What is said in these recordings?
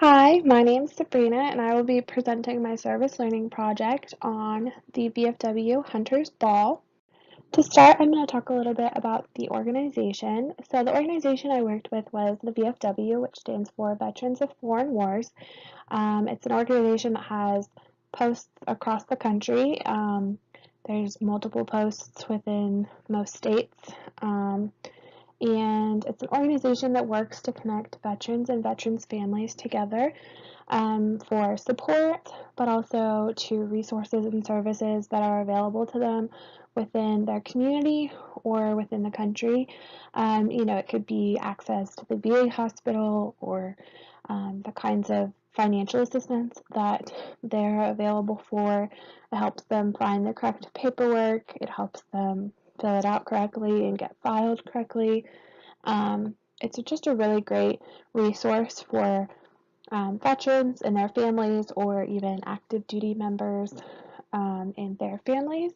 Hi, my name's Sabrina, and I will be presenting my service learning project on the VFW Hunters Ball. To start, I'm going to talk a little bit about the organization. So the organization I worked with was the VFW, which stands for Veterans of Foreign Wars. It's an organization that has posts across the country. There's multiple posts within most states. And it's an organization that works to connect veterans and veterans' families together for support, but also to resources and services that are available to them within their community or within the country. It could be access to the VA hospital or the kinds of financial assistance that they're available for. It helps them find the correct paperwork. It helps them fill it out correctly and get filed correctly. It's just a really great resource for veterans and their families, or even active duty members and their families.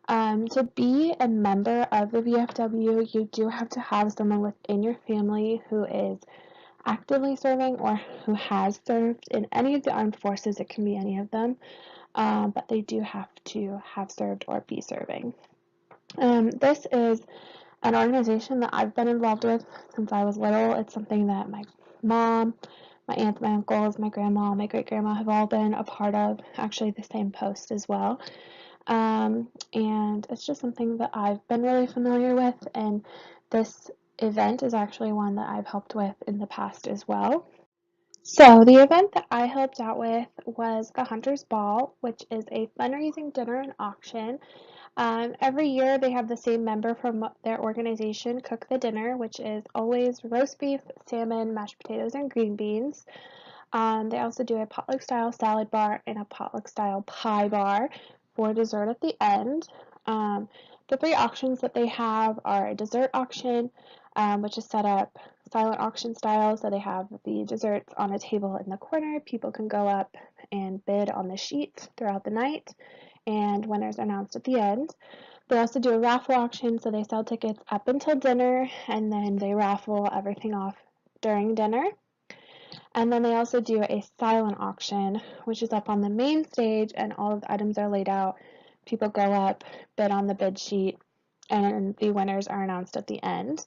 To be a member of the VFW, you do have to have someone within your family who is actively serving or who has served in any of the armed forces. It can be any of them, but they do have to have served or be serving. This is an organization that I've been involved with since I was little. It's something that my mom, my aunts, my uncles, my grandma, my great-grandma have all been a part of, actually the same post as well. And it's just something that I've been really familiar with, and this event is actually one that I've helped with in the past as well. So the event that I helped out with was the Hunters Ball, which is a fundraising dinner and auction. Every year they have the same member from their organization cook the dinner, which is always roast beef, salmon, mashed potatoes, and green beans. They also do a potluck style salad bar and a potluck style pie bar for dessert at the end. The three auctions that they have are a dessert auction, which is set up silent auction style, so they have the desserts on a table in the corner. People can go up and bid on the sheets throughout the night, and winners are announced at the end. They also do a raffle auction, so they sell tickets up until dinner, and then they raffle everything off during dinner. And then they also do a silent auction, which is up on the main stage, and all of the items are laid out. People go up, bid on the bid sheet, and the winners are announced at the end.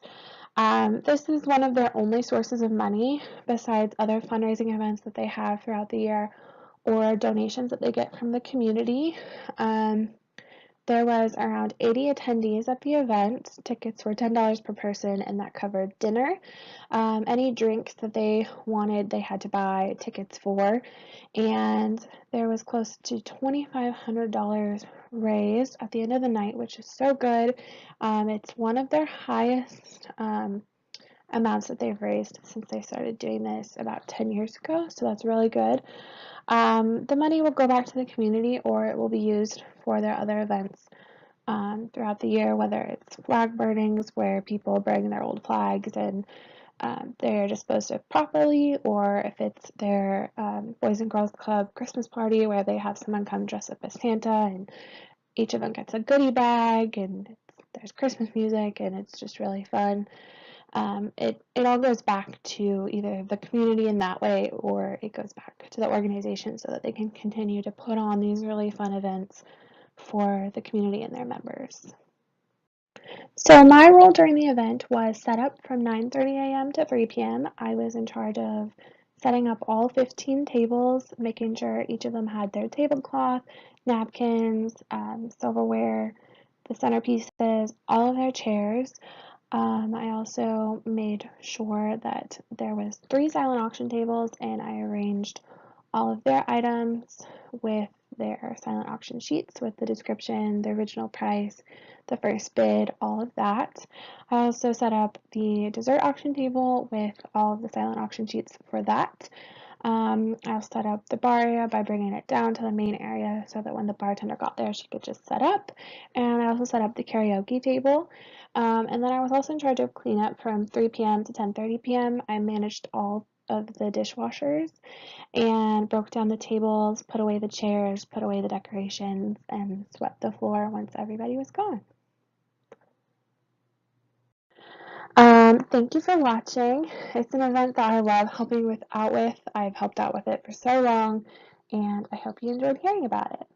This is one of their only sources of money, besides other fundraising events that they have throughout the year or donations that they get from the community. There was around 80 attendees at the event. Tickets were $10 per person, and that covered dinner. Any drinks that they wanted, they had to buy tickets for. And there was close to $2,500 raised at the end of the night, which is so good. It's one of their highest amounts that they've raised since they started doing this about 10 years ago, so that's really good. The money will go back to the community, or it will be used for their other events throughout the year, whether it's flag burnings where people bring their old flags and they're disposed of properly, or if it's their Boys and Girls Club Christmas party where they have someone come dress up as Santa and each of them gets a goodie bag and there's Christmas music and it's just really fun. It all goes back to either the community in that way, or it goes back to the organization so that they can continue to put on these really fun events for the community and their members. So my role during the event was set up from 9:30 a.m. to 3 p.m. I was in charge of setting up all 15 tables, making sure each of them had their tablecloth, napkins, silverware, the centerpieces, all of their chairs. I also made sure that there was 3 silent auction tables, and I arranged all of their items with their silent auction sheets with the description, the original price, the first bid, all of that. I also set up the dessert auction table with all of the silent auction sheets for that. I set up the bar area by bringing it down to the main area so that when the bartender got there, she could just set up. And I also set up the karaoke table. And then I was also in charge of cleanup from 3 p.m. to 10:30 p.m. I managed all of the dishwashers and broke down the tables, put away the chairs, put away the decorations, and swept the floor once everybody was gone. Thank you for watching. It's an event that I love helping out with. I've helped out with it for so long, and I hope you enjoyed hearing about it.